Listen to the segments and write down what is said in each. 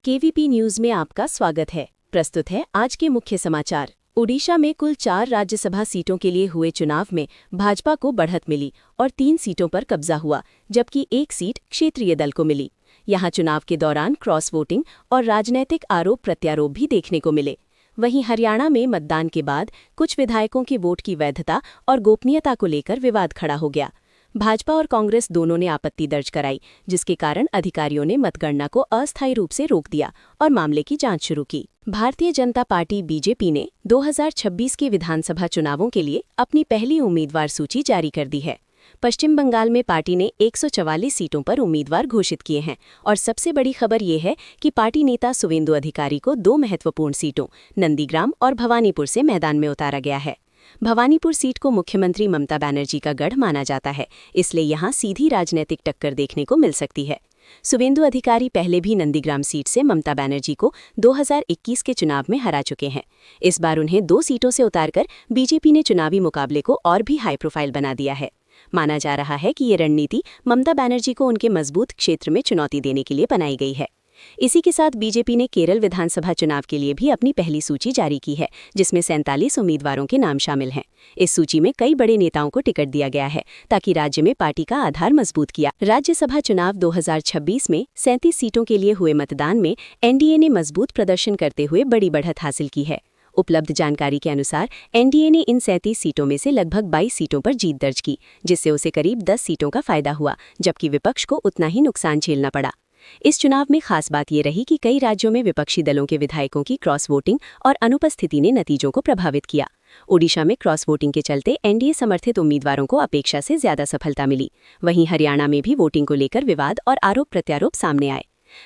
KVP news में आपका स्वागत है। प्रस्तुत है आज के मुख्य समाचार। ओडिशा में कुल 4 राज्यसभा सीटों के लिए हुए चुनाव में भाजपा को बढ़त मिली और 3 सीटों पर कब्जा हुआ, जबकि 1 सीट क्षेत्रीय दल को मिली। यहां चुनाव के दौरान क्रॉस वोटिंग और राजनैतिक आरोप प्रत्यारोप भी देखने को मिले। वहीं हरियाणा में मतदान के बाद कुछ विधायकों के वोट की वैधता और गोपनीयता को लेकर विवाद खड़ा हो गया। भाजपा और कांग्रेस दोनों ने आपत्ति दर्ज कराई, जिसके कारण अधिकारियों ने मतगणना को अस्थायी रूप से रोक दिया और मामले की जांच शुरू की। भारतीय जनता पार्टी बीजेपी ने 2026 के विधानसभा चुनावों के लिए अपनी पहली उम्मीदवार सूची जारी कर दी है। पश्चिम बंगाल में पार्टी ने 144 सीटों पर उम्मीदवार घोषित किए हैं और सबसे बड़ी खबर ये है कि पार्टी नेता सुवेंदु अधिकारी को 2 महत्वपूर्ण सीटों नंदीग्राम और भवानीपुर से मैदान में उतारा गया है। भवानीपुर सीट को मुख्यमंत्री ममता बनर्जी का गढ़ माना जाता है, इसलिए यहां सीधी राजनीतिक टक्कर देखने को मिल सकती है। सुवेंदु अधिकारी पहले भी नंदीग्राम सीट से ममता बनर्जी को 2021 के चुनाव में हरा चुके हैं। इस बार उन्हें 2 सीटों से उतारकर बीजेपी ने चुनावी मुकाबले को और भी हाई प्रोफाइल बना दिया है। माना जा रहा है कि ये रणनीति ममता बनर्जी को उनके मजबूत क्षेत्र में चुनौती देने के लिए बनाई गई है। इसी के साथ बीजेपी ने केरल विधानसभा चुनाव के लिए भी अपनी पहली सूची जारी की है, जिसमें 47 उम्मीदवारों के नाम शामिल हैं। इस सूची में कई बड़े नेताओं को टिकट दिया गया है ताकि राज्य में पार्टी का आधार मजबूत किया। राज्यसभा चुनाव 2026 में 37 सीटों के लिए हुए मतदान में एनडीए ने मजबूत प्रदर्शन करते हुए बड़ी बढ़त हासिल की है। उपलब्ध जानकारी के अनुसार एनडीए ने इन 37 सीटों में से लगभग 22 सीटों पर जीत दर्ज की, जिससे उसे करीब 10 सीटों का फायदा हुआ, जबकि विपक्ष को उतना ही नुकसान झेलना पड़ा। इस चुनाव में खास बात ये रही कि कई राज्यों में विपक्षी दलों के विधायकों की क्रॉस वोटिंग और अनुपस्थिति ने नतीजों को प्रभावित किया। ओडिशा में क्रॉस वोटिंग के चलते एनडीए समर्थित उम्मीदवारों को अपेक्षा से ज्यादा सफलता मिली। वहीं हरियाणा में भी वोटिंग को लेकर विवाद और आरोप प्रत्यारोप सामने आए।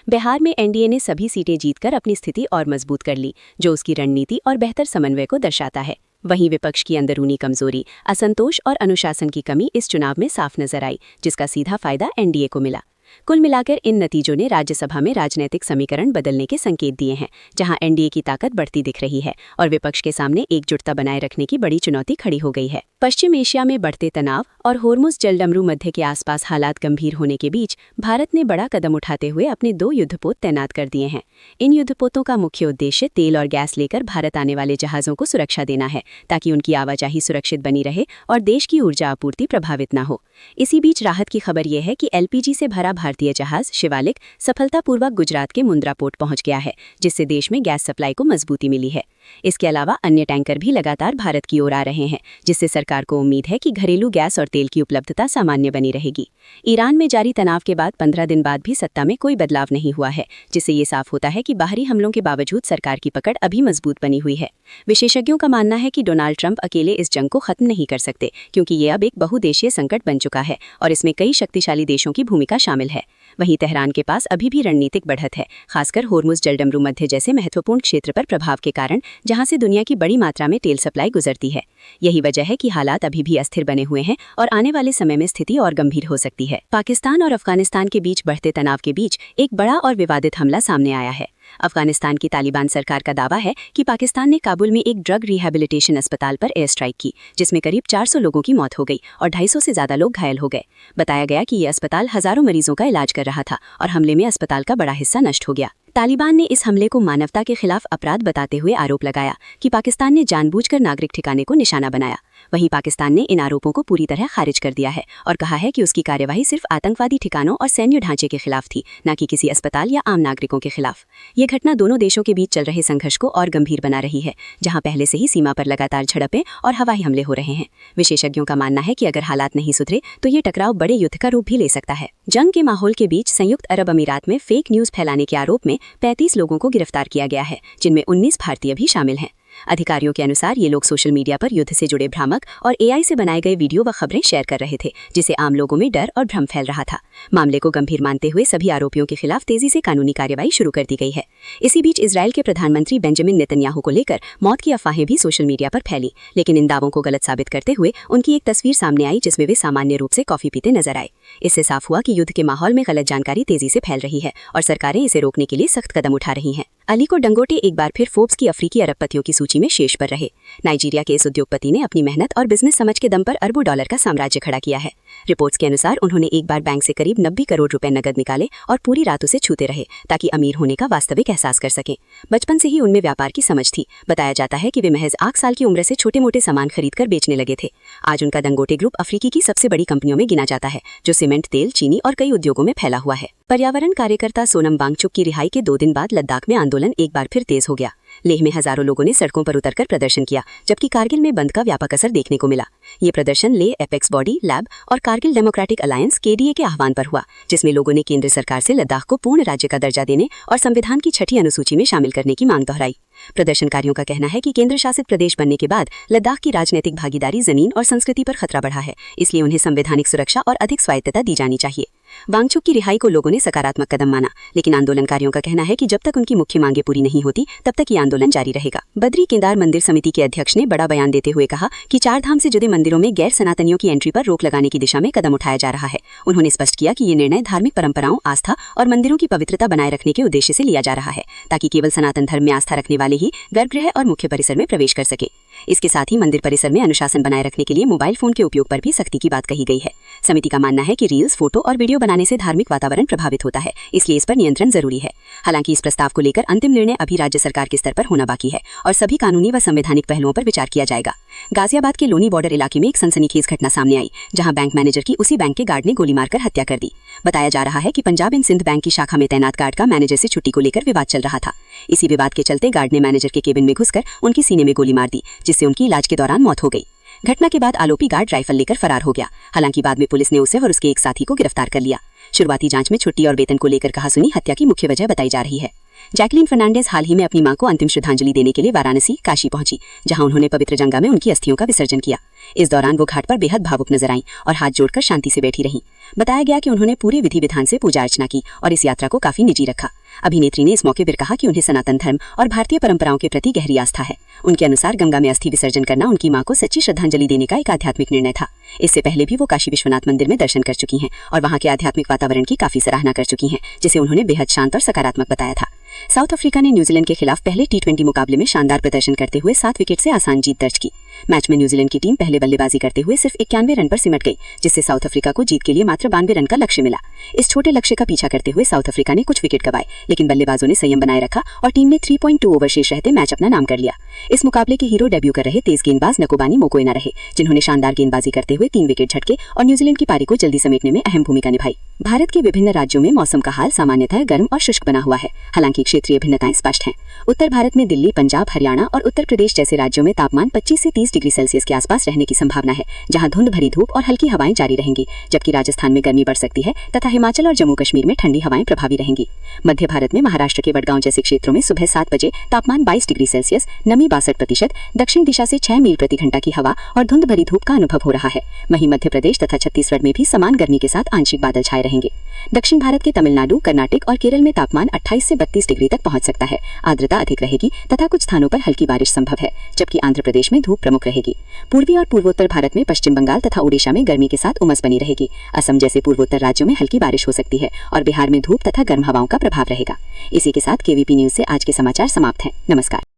बिहार में एनडीए ने सभी सीटें जीतकर अपनी स्थिति और मजबूत कर ली, जो उसकी रणनीति और बेहतर समन्वय को दर्शाता है। वहीं विपक्ष की अंदरूनी कमजोरी, असंतोष और अनुशासन की कमी इस चुनाव में साफ नजर आई, जिसका सीधा फायदा एनडीए को मिला। कुल मिलाकर इन नतीजों ने राज्यसभा में राजनीतिक समीकरण बदलने के संकेत दिए हैं, जहां एनडीए की ताकत बढ़ती दिख रही है और विपक्ष के सामने एकजुटता बनाए रखने की बड़ी चुनौती खड़ी हो गई है। पश्चिम एशिया में बढ़ते तनाव और होर्मुज जलडमरू मध्य के आसपास हालात गंभीर होने के बीच भारत ने बड़ा कदम उठाते हुए अपने 2 युद्धपोत तैनात कर दिए हैं। इन युद्धपोतों का मुख्य उद्देश्य तेल और गैस लेकर भारत आने वाले जहाजों को सुरक्षा देना है, ताकि उनकी आवाजाही सुरक्षित बनी रहे और देश की ऊर्जा आपूर्ति प्रभावित न हो। इसी बीच राहत की खबर यह है कि एलपीजी से भरा भारतीय जहाज शिवालिक सफलतापूर्वक गुजरात के मुंद्रा पोर्ट पहुंच गया है, जिससे देश में गैस सप्लाई को मजबूती मिली है। इसके अलावा अन्य टैंकर भी लगातार भारत की ओर आ रहे हैं, जिससे सरकार को उम्मीद है कि घरेलू गैस और तेल की उपलब्धता सामान्य बनी रहेगी। ईरान में जारी तनाव के बाद 15 दिन बाद भी सत्ता में कोई बदलाव नहीं हुआ है, जिससे ये साफ होता है कि बाहरी हमलों के बावजूद सरकार की पकड़ अभी मजबूत बनी हुई है। विशेषज्ञों का मानना है कि डोनाल्ड ट्रंप अकेले इस जंग को खत्म नहीं कर सकते, क्योंकि ये अब एक बहुदेशीय संकट बन चुका है और इसमें कई शक्तिशाली देशों की भूमिका शामिल है। वहीं तेहरान के पास अभी भी रणनीतिक बढ़त है, खासकर होर्मुज जलडमरू मध्य जैसे महत्वपूर्ण क्षेत्र पर प्रभाव के कारण, जहां से दुनिया की बड़ी मात्रा में तेल सप्लाई गुजरती है। यही वजह है कि हालात अभी भी अस्थिर बने हुए हैं और आने वाले समय में स्थिति और गंभीर हो सकती है। पाकिस्तान और अफगानिस्तान के बीच बढ़ते तनाव के बीच एक बड़ा और विवादित हमला सामने आया है। अफगानिस्तान की तालिबान सरकार का दावा है कि पाकिस्तान ने काबुल में एक ड्रग रिहैबिलिटेशन अस्पताल पर एयर स्ट्राइक की, जिसमें करीब 400 लोगों की मौत हो गई और 250 से ज्यादा लोग घायल हो गए। बताया गया कि ये अस्पताल हजारों मरीजों का इलाज कर रहा था और हमले में अस्पताल का बड़ा हिस्सा नष्ट हो गया। तालिबान ने इस हमले को मानवता के खिलाफ अपराध बताते हुए आरोप लगाया कि पाकिस्तान ने जानबूझकर नागरिक ठिकाने को निशाना बनाया। वहीं पाकिस्तान ने इन आरोपों को पूरी तरह खारिज कर दिया है और कहा है कि उसकी कार्यवाही सिर्फ आतंकवादी ठिकानों और सैन्य ढांचे के खिलाफ थी, न कि किसी अस्पताल या आम नागरिकों के खिलाफ। ये घटना दोनों देशों के बीच चल रहे संघर्ष को और गंभीर बना रही है, जहां पहले से ही सीमा पर लगातार झड़पें और हवाई हमले हो रहे हैं। विशेषज्ञों का मानना है कि अगर हालात नहीं सुधरे तो ये टकराव बड़े युद्ध का रूप भी ले सकता है। जंग के माहौल के बीच संयुक्त अरब अमीरात में फेक न्यूज फैलाने के आरोप में 35 लोगों को गिरफ्तार किया गया है, जिनमें 19 भारतीय भी शामिल हैं। अधिकारियों के अनुसार ये लोग सोशल मीडिया पर युद्ध से जुड़े भ्रामक और एआई से बनाए गए वीडियो व खबरें शेयर कर रहे थे, जिससे आम लोगों में डर और भ्रम फैल रहा था। मामले को गंभीर मानते हुए सभी आरोपियों के खिलाफ तेजी से कानूनी कार्रवाई शुरू कर दी गई है। इसी बीच इजरायल के प्रधानमंत्री बेंजामिन नेतन्याहू को लेकर मौत की अफवाहें भी सोशल मीडिया पर फैली, लेकिन इन दावों को गलत साबित करते हुए उनकी एक तस्वीर सामने आई, जिसमें वे सामान्य रूप से कॉफी पीते नजर आए। इससे साफ हुआ कि युद्ध के माहौल में गलत जानकारी तेजी से फैल रही है और सरकारें इसे रोकने के लिए सख्त कदम उठा रही हैं। अलीको डंगोटे एक बार फिर फोर्ब्स की अफ्रीकी अरबपतियों की सूची में शीर्ष पर रहे। नाइजीरिया के इस उद्योगपति ने अपनी मेहनत और बिजनेस समझ के दम पर अरबों डॉलर का साम्राज्य खड़ा किया है। रिपोर्ट्स के अनुसार उन्होंने एक बार बैंक से करीब 90 करोड़ रुपए नकद निकाले और पूरी रात उसे छूते रहे ताकि अमीर होने का वास्तविक एहसास कर सकें। बचपन से ही उनमें व्यापार की समझ थी। बताया जाता है कि वे महज 8 साल की उम्र से छोटे मोटे सामान खरीदकर बेचने लगे थे। आज उनका डंगोटे ग्रुप अफ्रीकी की सबसे बड़ी कंपनियों में गिना जाता है, जो सीमेंट, तेल, चीनी और कई उद्योगों में फैला हुआ है। पर्यावरण कार्यकर्ता सोनम वांगचुक की रिहाई के 2 दिन बाद लद्दाख में आंदोलन एक बार फिर तेज हो गया। लेह में हजारों लोगों ने सड़कों पर उतरकर प्रदर्शन किया, जबकि कारगिल में बंद का व्यापक असर देखने को मिला। ये प्रदर्शन लेह एपेक्स बॉडी लैब और कारगिल डेमोक्रेटिक अलायंस केडीए के आह्वान पर हुआ, जिसमें लोगों ने केंद्र सरकार से लद्दाख को पूर्ण राज्य का दर्जा देने और संविधान की 6ठी अनुसूची में शामिल करने की मांग दोहराई। प्रदर्शनकारियों का कहना है कि केंद्र शासित प्रदेश बनने के बाद लद्दाख की राजनीतिक भागीदारी जमीन और संस्कृति पर खतरा बढ़ा है, इसलिए उन्हें संवैधानिक सुरक्षा और अधिक स्वायत्तता दी जानी चाहिए। वांगचुक की रिहाई को लोगों ने सकारात्मक कदम माना, लेकिन आंदोलनकारियों का कहना है कि जब तक उनकी मुख्य मांगें पूरी नहीं होती तब तक ये आंदोलन जारी रहेगा। बद्री केदार मंदिर समिति के अध्यक्ष ने बड़ा बयान देते हुए कहा कि 4 धाम से जुड़े मंदिरों में गैर सनातनियों की एंट्री पर रोक लगाने की दिशा में कदम उठाया जा रहा है। उन्होंने स्पष्ट किया कि ये निर्णय धार्मिक परंपराओं, आस्था और मंदिरों की पवित्रता बनाए रखने के उद्देश्य से लिया जा रहा है, ताकि केवल सनातन धर्म में आस्था रखने वाले ही गर्भगृह और मुख्य परिसर में प्रवेश कर सके। इसके साथ ही मंदिर परिसर में अनुशासन बनाए रखने के लिए मोबाइल फोन के उपयोग पर भी सख्ती की बात कही गई है। समिति का मानना है कि रील्स, फोटो और वीडियो बनाने से धार्मिक वातावरण प्रभावित होता है, इसलिए इस पर नियंत्रण जरूरी है। हालांकि इस प्रस्ताव को लेकर अंतिम निर्णय अभी राज्य सरकार के स्तर पर होना बाकी है और सभी कानूनी व संवैधानिक पहलुओं पर विचार किया जाएगा। गाजियाबाद के लोनी बॉर्डर इलाके में एक सनसनीखेज घटना सामने आई, जहां बैंक मैनेजर की उसी बैंक के गार्ड ने गोली मारकर हत्या कर दी। बताया जा रहा है कि पंजाब एंड सिंध बैंक की शाखा में तैनात गार्ड का मैनेजर से छुट्टी को लेकर विवाद चल रहा था। इसी विवाद के चलते गार्ड ने मैनेजर के केबिन में घुसकर उनके सीने में गोली मार दी, जिससे उनकी इलाज के दौरान मौत हो गई। घटना के बाद आरोपी गार्ड राइफल लेकर फरार हो गया। हालांकि बाद में पुलिस ने उसे और उसके एक साथी को गिरफ्तार कर लिया। शुरुआती जांच में छुट्टी और वेतन को लेकर कहासुनी हत्या की मुख्य वजह बताई जा रही है। जैकलीन फर्नांडिस हाल ही में अपनी मां को अंतिम श्रद्धांजलि देने के लिए वाराणसी, काशी पहुंची, जहां उन्होंने पवित्र गंगा में उनकी अस्थियों का विसर्जन किया। इस दौरान वो घाट पर बेहद भावुक नजर आईं और हाथ जोड़कर शांति से बैठी रहीं। बताया गया कि उन्होंने पूरे विधि विधान से पूजा अर्चना की और इस यात्रा को काफी निजी रखा। अभिनेत्री ने इस मौके पर कहा कि उन्हें सनातन धर्म और भारतीय परंपराओं के प्रति गहरी आस्था है। उनके अनुसार गंगा में अस्थि विसर्जन करना उनकी मां को सच्ची श्रद्धांजलि देने का एक आध्यात्मिक निर्णय था। इससे पहले भी वो काशी विश्वनाथ मंदिर में दर्शन कर चुकी हैं और वहां के आध्यात्मिक वातावरण की काफी सराहना कर चुकी हैं, जिसे उन्होंने बेहद शांत और सकारात्मक बताया था। साउथ अफ्रीका ने न्यूजीलैंड के खिलाफ पहले T20 मुकाबले में शानदार प्रदर्शन करते हुए 7 विकेट से आसान जीत दर्ज की। मैच में न्यूजीलैंड की टीम पहले बल्लेबाजी करते हुए सिर्फ 91 रन पर सिमट गई, जिससे साउथ अफ्रीका को जीत के लिए मात्र 92 रन का लक्ष्य मिला। इस छोटे लक्ष्य का पीछा करते हुए साउथ अफ्रीका ने कुछ विकेट गंवाए, लेकिन बल्लेबाजों ने संयम बनाए रखा और टीम ने 3.2 ओवर शेष रहते मैच अपना नाम कर लिया। इस मुकाबले के हीरो डेब्यू कर रहे तेज गेंदबाज नकोबानी मोकोएना रहे, जिन्होंने शानदार गेंदबाजी करते हुए 3 विकेट झटके और न्यूजीलैंड की पारी को जल्दी समेटने में अहम भूमिका निभाई। भारत के विभिन्न राज्यों में मौसम का हाल सामान्यतः गर्म और शुष्क बना हुआ है, हालांकि क्षेत्रीय भिन्नताएं स्पष्ट हैं। उत्तर भारत में दिल्ली, पंजाब, हरियाणा और उत्तर प्रदेश जैसे राज्यों में तापमान 25 से 30 डिग्री सेल्सियस के आसपास रहने की संभावना है, जहां धुंध भरी धूप और हल्की हवाएं जारी रहेंगी, जबकि राजस्थान में गर्मी बढ़ सकती है तथा हिमाचल और जम्मू कश्मीर में ठंडी हवाएं प्रभावी रहेंगी। मध्य भारत में महाराष्ट्र के वडगांव जैसे क्षेत्रों में सुबह 7 बजे तापमान 22 डिग्री सेल्सियस, नमी 62%, दक्षिण दिशा से 6 मील प्रति घंटा की हवा और धुंध भरी धूप का अनुभव हो रहा है। वहीं मध्य प्रदेश तथा छत्तीसगढ़ में भी समान गर्मी के साथ आंशिक बादल छाए रहेंगे। दक्षिण भारत के तमिलनाडु, कर्नाटक और केरल में तापमान 28 से 32 डिग्री तक पहुंच सकता है। आर्द्रता अधिक रहेगी तथा कुछ स्थानों पर हल्की बारिश संभव है, जबकि आंध्र प्रदेश में धूप प्रमुख रहेगी। पूर्वी और पूर्वोत्तर भारत में पश्चिम बंगाल तथा ओडिशा में गर्मी के साथ उमस बनी रहेगी। असम जैसे पूर्वोत्तर राज्यों में हल्की बारिश हो सकती है और बिहार में धूप तथा गर्म हवाओं का प्रभाव रहेगा। इसी के साथ KVP न्यूज से आज के समाचार समाप्त हैं। नमस्कार।